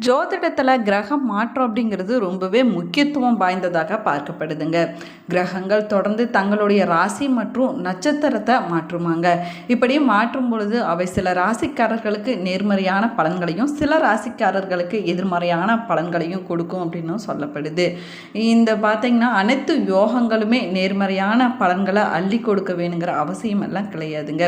ஜோதிடத்தில் கிரக மாற்றம் அப்படிங்கிறது ரொம்பவே முக்கியத்துவம் வாய்ந்ததாக பார்க்கப்படுதுங்க. கிரகங்கள் தொடர்ந்து தங்களுடைய ராசி மற்றும் நட்சத்திரத்தை மாற்றுமாங்க. இப்படி மாற்றும் பொழுது அவை சில ராசிக்காரர்களுக்கு நேர்மறையான பலன்களையும் சில ராசிக்காரர்களுக்கு எதிர்மறையான பலன்களையும் கொடுக்கும் அப்படின்னு சொல்லப்படுது. இந்த பார்த்தீங்கன்னா அனைத்து யோகங்களுமே நேர்மறையான பலன்களை அள்ளி கொடுக்க வேணுங்கிற அவசியம் எல்லாம் கிடையாதுங்க.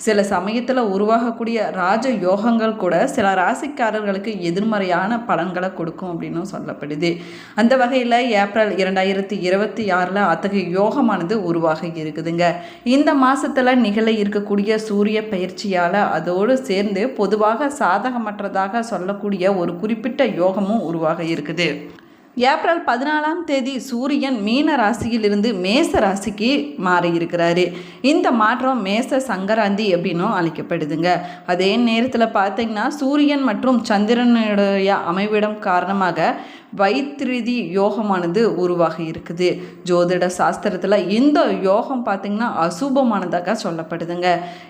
சில சமயத்தில் உருவாகக்கூடிய ராஜ யோகங்கள் கூட சில ராசிக்காரர்களுக்கு எதிர்மறையான பலன்களை கொடுக்கும் அப்படின்னு சொல்லப்படுது. அந்த வகையில் ஏப்ரல் 2026 அத்தகைய யோகமானது உருவாக இருக்குதுங்க. இந்த மாசத்துல நிகழ இருக்கக்கூடிய சூரிய பயிற்சியால் அதோடு சேர்ந்து பொதுவாக சாதகமற்றதாக சொல்லக்கூடிய ஒரு குறிப்பிட்ட யோகமும் உருவாக இருக்குது. ஏப்ரல் 14 சூரியன் மீன ராசியிலிருந்து மேச ராசிக்கு மாறி இருக்கிறாரு. இந்த மாற்றம் மேச சங்கராந்தி அப்படின்னும் அழைக்கப்படுதுங்க. அதே நேரத்தில் பார்த்தீங்கன்னா சூரியன் மற்றும் சந்திரனுடைய அமைவிடம் காரணமாக வைத்திருதி யோகமானது உருவாக இருக்குது. ஜோதிட சாஸ்திரத்தில் இந்த யோகம் பார்த்திங்கன்னா அசுபமானதாக சொல்லப்படுதுங்க.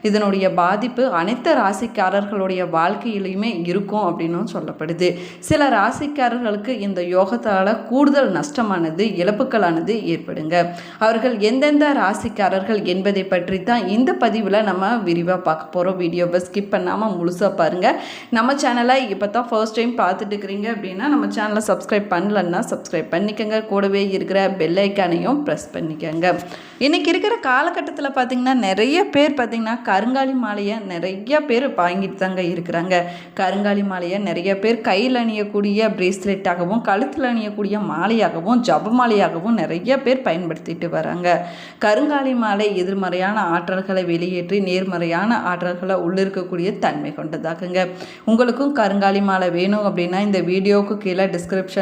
இதனுடைய பாதிப்பு அனைத்து ராசிக்காரர்களுடைய வாழ்க்கையிலையுமே இருக்கும் அப்படின்னு சொல்லப்படுது. சில ராசிக்காரர்களுக்கு இந்த யோகத்தால் கூடுதல் நஷ்டமானது இழப்புகளானது ஏற்படுங்க. அவர்கள் எந்தெந்த ராசிக்காரர்கள் என்பதை பற்றி தான் இந்த பதிவில் நம்ம விரிவாக பார்க்க போகிறோம். வீடியோவை ஸ்கிப் பண்ணாமல் முழுசாக பாருங்கள். நம்ம சேனலை இப்போ தான் ஃபர்ஸ்ட் டைம் பார்த்துட்டு இருக்கிறீங்க அப்படின்னா நம்ம சேனலை சப்ஸ்கிரைப் பண்ணலன்னா சப்ஸ்கிரைப் பண்ணிக்கோங்க. கூடவே இருக்கிற பெல் ஐக்கானையும் ப்ரெஸ் பண்ணிக்கோங்க. இன்றைக்கி இருக்கிற காலகட்டத்தில் பார்த்திங்கன்னா நிறைய பேர் பார்த்திங்கன்னா கருங்காலி மாலையை நிறைய பேர் வாங்கிட்டு தாங்க இருக்கிறாங்க. கருங்காலி மாலையை நிறைய பேர் கையில் அணியக்கூடிய பிரேஸ்லெட்டாகவும் கழுத்தில் அணியக்கூடிய மாலையாகவும் ஜப மாலையாகவும் நிறைய பேர் பயன்படுத்திட்டு வராங்க. கருங்காலி மாலை எதிர்மறையான ஆற்றல்களை வெளியேற்றி நேர்மறையான ஆற்றல்களை உள்ளிருக்கக்கூடிய தன்மை கொண்டதாகுங்க. உங்களுக்கும் கருங்காலி மாலை வேணும் அப்படின்னா இந்த வீடியோவுக்கு கீழே டிஸ்கிரிப்ஷனில்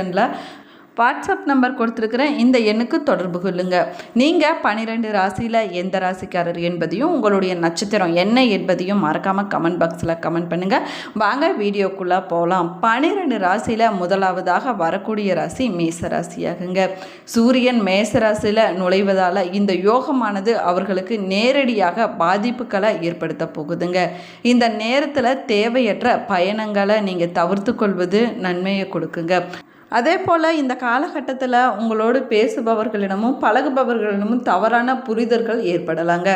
வாட்ஸ்அப் நம்பர் கொடுத்துருக்குறேன். இந்த எண்ணுக்கு தொடர்பு கொள்ளுங்க. நீங்கள் 12 ராசியில் எந்த ராசிக்காரர் என்பதையும் உங்களுடைய நட்சத்திரம் என்ன என்பதையும் மறக்காமல் கமெண்ட் பாக்ஸில் கமெண்ட் பண்ணுங்கள். வாங்க வீடியோக்குள்ளே போகலாம். 12 ராசியில் முதலாவதாக வரக்கூடிய ராசி மேச ராசியாகுங்க. சூரியன் மேச ராசியில் நுழைவதால் இந்த யோகமானது அவர்களுக்கு நேரடியாக பாதிப்புகளை ஏற்படுத்த போகுதுங்க. இந்த நேரத்தில் தேவையற்ற பயணங்களை நீங்கள் தவிர்த்து கொள்வது நன்மையை கொடுக்குங்க. அதே போல் இந்த காலகட்டத்தில் உங்களோடு பேசுபவர்களிடமும் பழகுபவர்களிடமும் தவறான புரிதல்கள் ஏற்படலாங்க.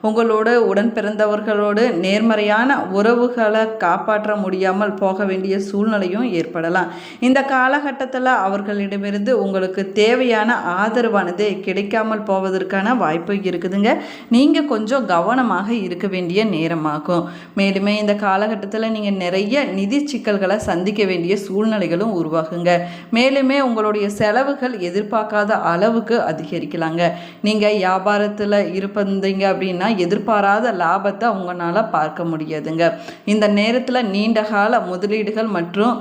உங்களோட உடன் பிறந்தவர்களோடு நேர்மறையான உறவுகளை காப்பாற்ற முடியாமல் போக வேண்டிய சூழ்நிலையும் ஏற்படலாம். இந்த காலகட்டத்தில் அவர்களிடமிருந்து உங்களுக்கு தேவையான ஆதரவானது கிடைக்காமல் போவதற்கான வாய்ப்பு இருக்குதுங்க. நீங்கள் கொஞ்சம் கவனமாக இருக்க வேண்டிய நேரமாகும். மேலுமே இந்த காலகட்டத்தில் நீங்கள் நிறைய நிதி சிக்கல்களை சந்திக்க வேண்டிய சூழ்நிலைகளும் உருவாகுங்க. மேலுமே உங்களுடைய செலவுகள் எதிர்பார்க்காத அளவுக்கு அதிகரிக்கலாங்க. நீங்கள் வியாபாரத்தில் இருப்பீங்க அப்படின்னா எதிர்பாராத லாபத்தை உங்களால் பார்க்க முடியாதுங்க. இந்த நேரத்தில் நீண்ட கால முதலீடுகள் மற்றும்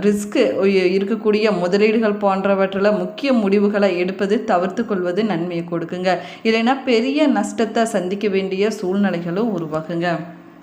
ரிஸ்க் இருக்கக்கூடிய முதலீடுகள் போன்றவற்றில் முக்கிய முடிவுகளை எடுப்பது தவிர்த்து கொள்வது நன்மையை கொடுக்குங்க. இல்லைன்னா பெரிய நஷ்டத்தை சந்திக்க வேண்டிய சூழ்நிலைகளும் உருவாகுங்க.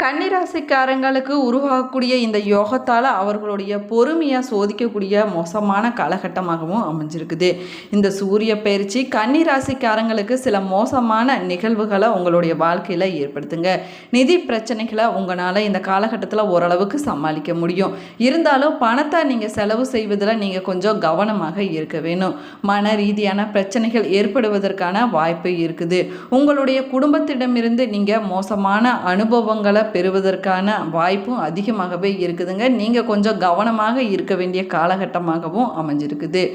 கன்னிராசிக்காரங்களுக்கு உருவாகக்கூடிய இந்த யோகத்தால் அவர்களுடைய பொறுமையை சோதிக்கக்கூடிய மோசமான காலகட்டமாகவும் அமைஞ்சிருக்குது. இந்த சூரிய பயிற்சி கன்னிராசிக்காரங்களுக்கு சில மோசமான நிகழ்வுகளை உங்களுடைய வாழ்க்கையில் ஏற்படுத்துங்க. நிதி பிரச்சனைகளை உங்களால் இந்த காலகட்டத்தில் ஓரளவுக்கு சமாளிக்க முடியும். இருந்தாலும் பணத்தை நீங்கள் செலவு செய்வதில் நீங்கள் கொஞ்சம் கவனமாக இருக்க வேணும். மன ரீதியான பிரச்சனைகள் ஏற்படுவதற்கான வாய்ப்பு இருக்குது. உங்களுடைய குடும்பத்திடமிருந்து நீங்கள் மோசமான அனுபவங்களை பெறுவதற்கான வாய்ப்பும் அதிகமாகவே இருக்குதுங்க. நீங்கள் கொஞ்சம் கவனமாக இருக்க வேண்டிய காலகட்டமாகவும் அமைஞ்சிருக்குது.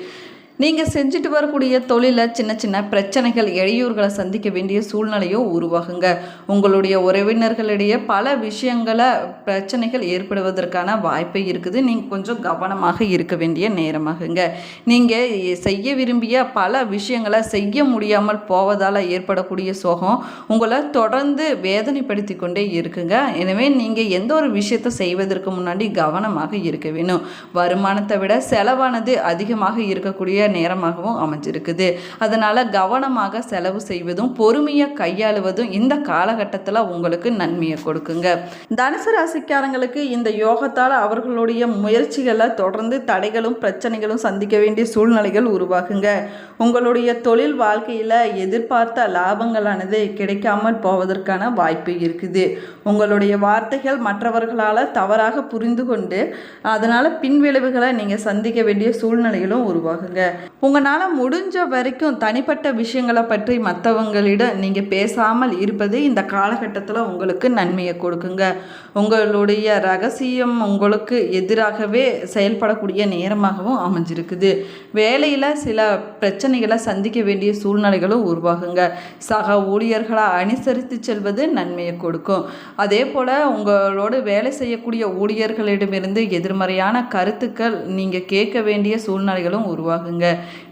நீங்கள் செஞ்சுட்டு வரக்கூடிய தொழிலில் சின்ன சின்ன பிரச்சனைகள் இடையூறுகளை சந்திக்க வேண்டிய சூழ்நிலையும் உருவாகுங்க. உங்களுடைய உறவினர்களிடையே பல விஷயங்களை பிரச்சனைகள் ஏற்படுவதற்கான வாய்ப்பு இருக்குது. நீங்கள் கொஞ்சம் கவனமாக இருக்க வேண்டிய நேரமாகுங்க. நீங்கள் செய்ய விரும்பிய பல விஷயங்களை செய்ய முடியாமல் போவதால் ஏற்படக்கூடிய சோகம் உங்களை தொடர்ந்து வேதனைப்படுத்தி கொண்டே இருக்குங்க. எனவே நீங்கள் எந்த ஒரு விஷயத்தை செய்வதற்கு முன்னாடி கவனமாக இருக்க வேணும். வருமானத்தை விட செலவானது அதிகமாக இருக்கக்கூடிய நேரமாகவும் அமைஞ்சிருக்குது. அதனால் கவனமாக செலவு செய்வதும் பொறுமையாக கையாளுவதும் இந்த காலகட்டத்தில் உங்களுக்கு நன்மையை கொடுக்குங்க. தனுசு ராசிக்காரங்களுக்கு இந்த யோகத்தால் அவர்களுடைய முயற்சிகளை தொடர்ந்து தடைகளும் பிரச்சனைகளும் சந்திக்க வேண்டிய சூழ்நிலைகள் உருவாகுங்க. உங்களுடைய தொழில் வாழ்க்கையில் எதிர்பார்த்த லாபங்களானது கிடைக்காமல் போவதற்கான வாய்ப்பு இருக்குது. உங்களுடைய வார்த்தைகள் மற்றவர்களால் தவறாக புரிந்து கொண்டு அதனால் பின்விளைவுகளை நீங்கள் சந்திக்க வேண்டிய சூழ்நிலைகளும் உருவாகுங்க. உங்களால் முடிஞ்ச வரைக்கும் தனிப்பட்ட விஷயங்களை பற்றி மற்றவங்களிடம் நீங்கள் பேசாமல் இருப்பது இந்த காலகட்டத்தில் உங்களுக்கு நன்மையை கொடுக்குங்க. உங்களுடைய ரகசியம் உங்களுக்கு எதிராகவே செயல்படக்கூடிய நேரமாகவும் அமைஞ்சிருக்குது. வேலையில் சில பிரச்சனைகளை சந்திக்க வேண்டிய சூழ்நிலைகளும் உருவாகுங்க. சக ஊழியர்களை அனுசரித்து செல்வது நன்மையை கொடுக்கும். அதே போல் உங்களோடு வேலை செய்யக்கூடிய ஊழியர்களிடமிருந்து எதிர்மறையான கருத்துக்கள் நீங்கள் கேட்க வேண்டிய சூழ்நிலைகளும் உருவாகுங்க.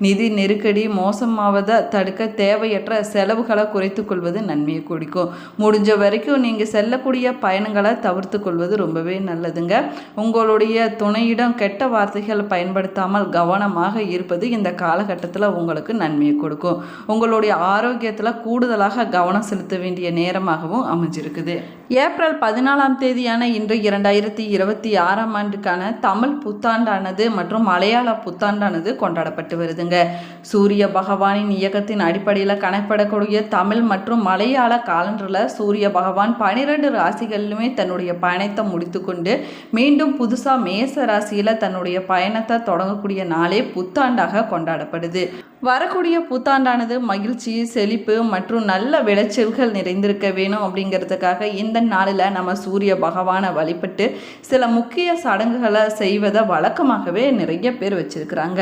நிதி நெருக்கடி மோசமாவதை தடுக்க தேவையற்ற செலவுகளை குறைத்து கொள்வது நன்மையை கொடுக்கும். முடிஞ்ச வரைக்கும் நீங்கள் செல்லக்கூடிய பயணங்களை தவிர்த்து கொள்வது ரொம்பவே நல்லதுங்க. உங்களுடைய துணையிடம் கெட்ட வார்த்தைகள் பயன்படுத்தாமல் கவனமாக இருப்பது இந்த காலகட்டத்தில் உங்களுக்கு நன்மையை கொடுக்கும். உங்களுடைய ஆரோக்கியத்தில் கூடுதலாக கவனம் செலுத்த வேண்டிய நேரமாகவும் அமைஞ்சிருக்குது. ஏப்ரல் 14ஆம் தேதியான இன்று 2026ஆம் ஆண்டுக்கான தமிழ் புத்தாண்டானது மற்றும் மலையாள புத்தாண்டானது கொண்டாடப்பட்டு வருதுங்க. சூரிய பகவானின் இயக்கத்தின் அடிப்படையில் கணக்கிடக்கூடிய தமிழ் மற்றும் மலையாள காலண்டரில் சூரிய பகவான் 12 ராசிகளிலுமே தன்னுடைய பயணத்தை முடித்து கொண்டு மீண்டும் புதுசாக மேச ராசியில் தன்னுடைய பயணத்தை தொடங்கக்கூடிய நாளே புத்தாண்டாக கொண்டாடப்படுது. வரக்கூடிய புத்தாண்டானது மகிழ்ச்சி, செழிப்பு மற்றும் நல்ல விளைச்சல்கள் நிறைந்திருக்க வேணும் அப்படிங்கிறதுக்காக இந்த நாளில் நம்ம சூரிய பகவானை வழிபட்டு சில முக்கிய சடங்குகளை செய்வதை வழக்கமாகவே நிறைய பேர் வச்சிருக்கிறாங்க.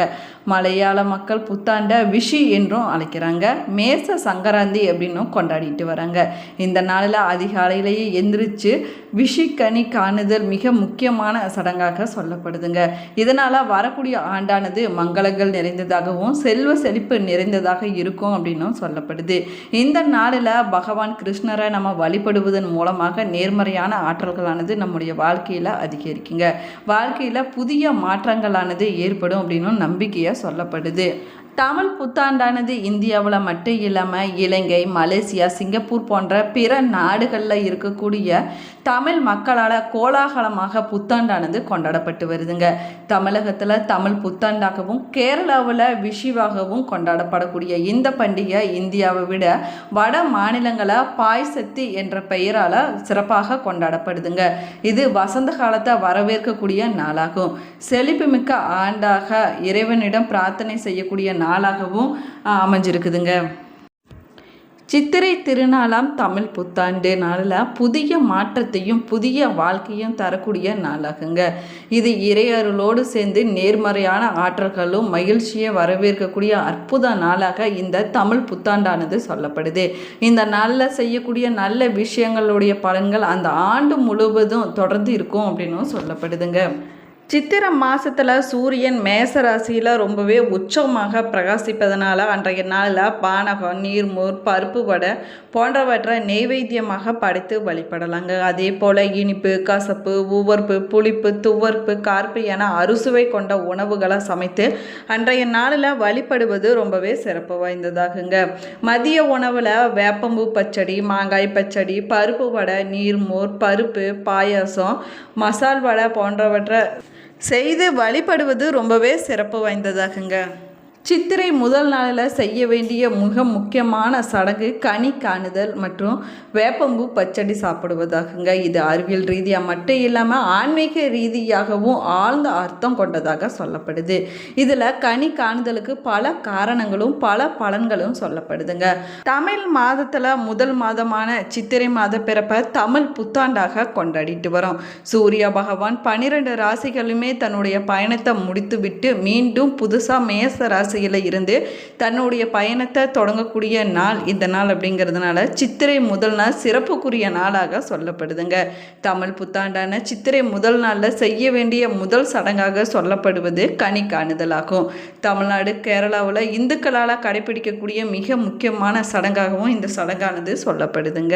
மலையாள மக்கள் புத்தாண்டை விஷி என்றும் அழைக்கிறாங்க. மேச சங்கராந்தி அப்படின்னும் கொண்டாடிட்டு வராங்க. இந்த நாளில் அதிகாலையிலேயே எந்திரிச்சு விஷி கனி காணுதல் மிக முக்கியமான சடங்காக சொல்லப்படுதுங்க. இதனால் வரக்கூடிய ஆண்டானது மங்களங்கள் நிறைந்ததாகவும் செல்வ செழிப்பு நிறைந்ததாக இருக்கும் அப்படின்னும் சொல்லப்படுது. இந்த நாளில் பகவான் கிருஷ்ணரை நம்ம வழிபடுவதன் மூலமாக நேர்மறையான ஆற்றல்களானது நம்முடைய வாழ்க்கையில் அதிகரிக்குங்க. வாழ்க்கையில் புதிய மாற்றங்களானது ஏற்படும் அப்படின்னும் நம்பிக்கையாக சொல்லப்படுது. தமிழ் புத்தாண்டானது இந்தியாவில் மட்டும் இல்லாமல் இலங்கை, மலேசியா, சிங்கப்பூர் போன்ற பிற நாடுகளில் இருக்கக்கூடிய தமிழ் மக்களால் கோலாகலமாக புத்தாண்டானது கொண்டாடப்பட்டு வருதுங்க. தமிழகத்தில் தமிழ் புத்தாண்டாகவும் கேரளாவில் விஷுவாகவும் கொண்டாடப்படக்கூடிய இந்த பண்டிகை இந்தியாவை விட வட மாநிலங்களில் பாய்சக்தி என்ற பெயரால் சிறப்பாக கொண்டாடப்படுதுங்க. இது வசந்த காலத்தை வரவேற்கக்கூடிய நாளாகும். செழிப்புமிக்க ஆண்டாக இறைவனிடம் பிரார்த்தனை செய்யக்கூடிய நாளாகவும் அமைஞ்சிருக்குதுங்க. சித்திரை திருநாளாம் தமிழ் புத்தாண்டு நாளில் புதிய மாற்றத்தையும் புதிய வாழ்க்கையும் தரக்கூடிய நாளாகுங்க. இது இறையருளோடு சேர்ந்து நேர்மறையான ஆற்றல்களும் மகிழ்ச்சியை வரவேற்கக்கூடிய அற்புத நாளாக இந்த தமிழ் புத்தாண்டானது சொல்லப்படுது. இந்த நாளில் செய்யக்கூடிய நல்ல விஷயங்களுடைய பலன்கள் அந்த ஆண்டு முழுவதும் தொடர்ந்து இருக்கும் அப்படின்னும் சொல்லப்படுதுங்க. சித்திரை மாதத்தில் சூரியன் மேச ராசியில் ரொம்பவே உச்சமாக பிரகாசிப்பதனால அன்றைய நாளில் பானகம், நீர்மோர், பருப்பு வடை போன்றவற்றை நெய்வேத்தியமாக படைத்து வழிபடலாங்க. அதே போல் இனிப்பு, கசப்பு, உவர்ப்பு, புளிப்பு, துவர்ப்பு, கார்ப்பு என அறுசுவை கொண்ட உணவுகளை சமைத்து அன்றைய நாளில் வழிபடுவது ரொம்பவே சிறப்பு வாய்ந்ததாகுங்க. மதிய உணவில் வேப்பம்பூ பச்சடி, மாங்காய் பச்சடி, பருப்பு வடை, நீர்மோர், பருப்பு, பாயாசம், மசால் வடை போன்றவற்றை செய்து வழிபடுவது ரொம்பவே சிறப்பு வாய்ந்ததாகுங்க. சித்திரை முதல் நாளில் செய்ய வேண்டிய மிக முக்கியமான சடங்கு கனி காணுதல் மற்றும் வேப்பம்பூ பச்சடி சாப்பிடுவதாகுங்க. இது அறிவியல் ரீதியாக மட்டும் இல்லாமல் ஆன்மீக ரீதியாகவும் ஆழ்ந்த அர்த்தம் கொண்டதாக சொல்லப்படுது. இதில் கனி காணுதலுக்கு பல காரணங்களும் பல பலன்களும் சொல்லப்படுதுங்க. தமிழ் மாதத்தில் முதல் மாதமான சித்திரை மாத பிறப்பை தமிழ் புத்தாண்டாக கொண்டாடிட்டு வரோம். சூரிய பகவான் 12 ராசிகளுமே தன்னுடைய பயணத்தை முடித்துவிட்டு மீண்டும் புதுசாக மேச ராசி இருந்து தன்னுடைய பயணத்தை தொடங்கக்கூடிய நாள் இந்த நாள் அப்படிங்கிறதுனால சித்திரை முதல் நாள் சிறப்புக்குரிய நாளாக சொல்லப்படுதுங்க. தமிழ் புத்தாண்டான சித்திரை முதல் நாளில் செய்ய வேண்டிய முதல் சடங்காக சொல்லப்படுவது கனி காணுதலாகும். தமிழ்நாடு, கேரளாவில் இந்துக்களால் கடைபிடிக்கக்கூடிய மிக முக்கியமான சடங்காகவும் இந்த சடங்கானது சொல்லப்படுதுங்க.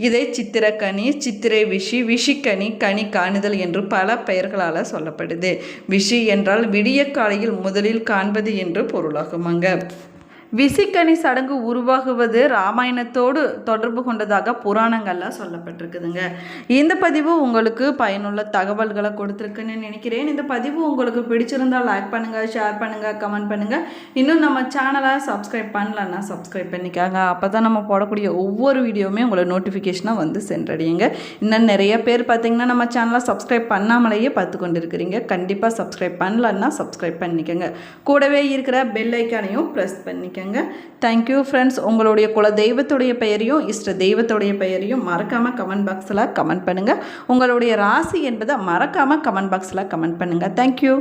இதை சித்திரக்கனி, சித்திரை விஷி, விஷிக்கனி, கனி காணுதல் என்று பல பெயர்களால் சொல்லப்படுது. விஷி என்றால் விடிய காலையில் முதலில் காண்பது என்று பொருளாகுமாங்க. விசிக்கனி சடங்கு உருவாகுவது ராமாயணத்தோடு தொடர்பு கொண்டதாக புராணங்கள்லாம் சொல்லப்பட்டிருக்குதுங்க. இந்த பதிவு உங்களுக்கு பயனுள்ள தகவல்களை கொடுத்துருக்குன்னு நினைக்கிறேன். இந்த பதிவு உங்களுக்கு பிடிச்சிருந்தால் லைக் பண்ணுங்கள், ஷேர் பண்ணுங்கள், கமெண்ட் பண்ணுங்கள். இன்னும் நம்ம சேனலை சப்ஸ்கிரைப் பண்ணலன்னா சப்ஸ்கிரைப் பண்ணிக்காங்க. அப்போ தான் நம்ம போடக்கூடிய ஒவ்வொரு வீடியோவுமே உங்களை நோட்டிஃபிகேஷனாக வந்து சென்றடையுங்க. இன்னும் நிறைய பேர் பார்த்திங்கன்னா நம்ம சேனலை சப்ஸ்கிரைப் பண்ணாமலேயே பார்த்து கொண்டு இருக்கிறீங்க. கண்டிப்பாக சப்ஸ்கிரைப் பண்ணலன்னா சப்ஸ்கிரைப் பண்ணிக்கோங்க. கூடவே இருக்கிற பெல் ஐக்கானையும் ப்ரெஸ் பண்ணிக்கோங்க. Thank you friends. உங்களுடைய குல தெய்வத்துடைய பெயரையும் இஷ்ட தெய்வத்துடைய பெயரையும் மறக்காமல் கமெண்ட் பாக்ஸில் கமெண்ட் பண்ணுங்கள். உங்களுடைய ராசி என்பதை மறக்காமல் கமெண்ட் பாக்ஸில் கமெண்ட் பண்ணுங்கள். தேங்க்யூ.